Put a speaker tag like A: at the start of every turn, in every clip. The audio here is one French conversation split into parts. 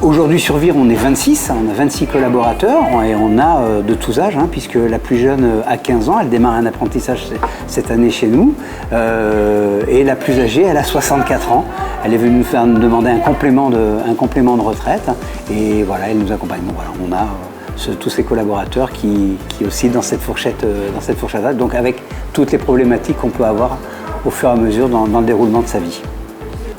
A: Aujourd'hui sur Vire, on est 26, on a 26 collaborateurs et on a de tous âges, puisque la plus jeune a 15 ans, elle démarre un apprentissage cette année chez nous, et la plus âgée, elle a 64 ans. Elle est venue nous demander un complément de retraite, et voilà, elle nous accompagne. Donc voilà, on a tous ces collaborateurs qui oscillent dans cette fourchette-là, donc avec toutes les problématiques qu'on peut avoir au fur et à mesure dans le déroulement de sa vie.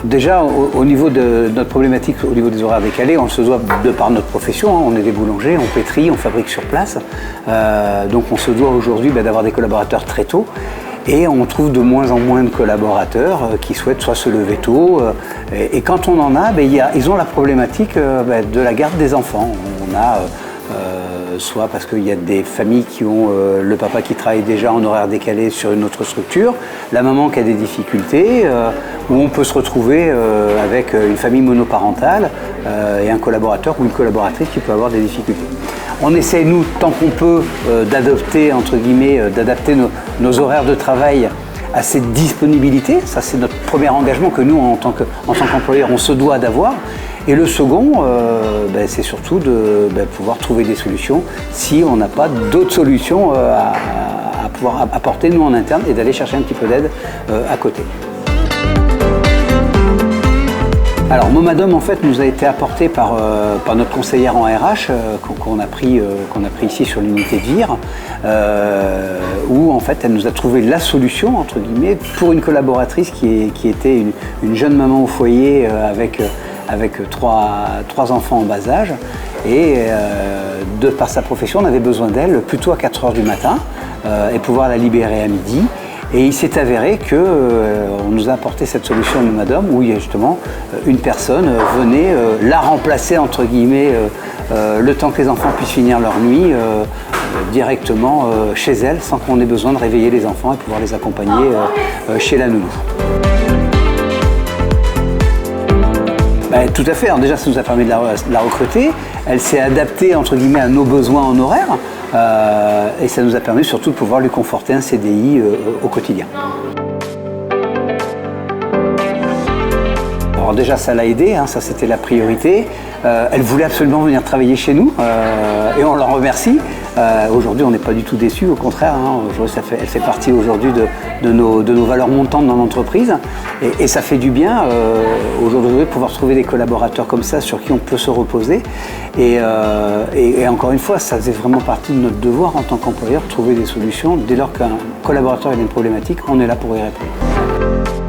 A: Déjà, au niveau de notre problématique, au niveau des horaires décalés, on se doit de par notre profession, on est des boulangers, on pétrit, on fabrique sur place. Donc on se doit aujourd'hui d'avoir des collaborateurs très tôt. Et on trouve de moins en moins de collaborateurs qui souhaitent soit se lever tôt. Et quand on en a, ils ont la problématique de la garde des enfants. On a soit parce qu'il y a des familles qui ont le papa qui travaille déjà en horaire décalé sur une autre structure, la maman qui a des difficultés, où on peut se retrouver avec une famille monoparentale et un collaborateur ou une collaboratrice qui peut avoir des difficultés. On essaie, nous, tant qu'on peut, d'adapter nos horaires de travail à cette disponibilité. Ça, c'est notre premier engagement que nous, en tant qu'employeur, on se doit d'avoir. Et le second, c'est surtout de pouvoir trouver des solutions si on n'a pas d'autres solutions à pouvoir apporter nous en interne et d'aller chercher un petit peu d'aide à côté. Alors Momadom en fait nous a été apporté par notre conseillère en RH qu'on a pris ici sur l'unité de Vire, où en fait elle nous a trouvé la solution entre guillemets pour une collaboratrice qui était une jeune maman au foyer avec trois enfants en bas âge, et de par sa profession on avait besoin d'elle plutôt à 4 h du matin et pouvoir la libérer à midi. Et il s'est avéré qu'on nous a apporté cette solution de Momadom où justement une personne venait la remplacer entre guillemets le temps que les enfants puissent finir leur nuit directement chez elle sans qu'on ait besoin de réveiller les enfants et pouvoir les accompagner chez la nounou. Tout à fait, alors déjà ça nous a permis de la recruter, elle s'est adaptée entre guillemets à nos besoins en horaire et ça nous a permis surtout de pouvoir lui conforter un CDI au quotidien. Alors déjà ça l'a aidé, ça c'était la priorité. Elle voulait absolument venir travailler chez nous et on l'en remercie. Aujourd'hui on n'est pas du tout déçus, au contraire, elle fait partie aujourd'hui de nos valeurs montantes dans l'entreprise et ça fait du bien aujourd'hui de pouvoir trouver des collaborateurs comme ça sur qui on peut se reposer et encore une fois ça faisait vraiment partie de notre devoir en tant qu'employeur de trouver des solutions dès lors qu'un collaborateur a une problématique, on est là pour y répondre.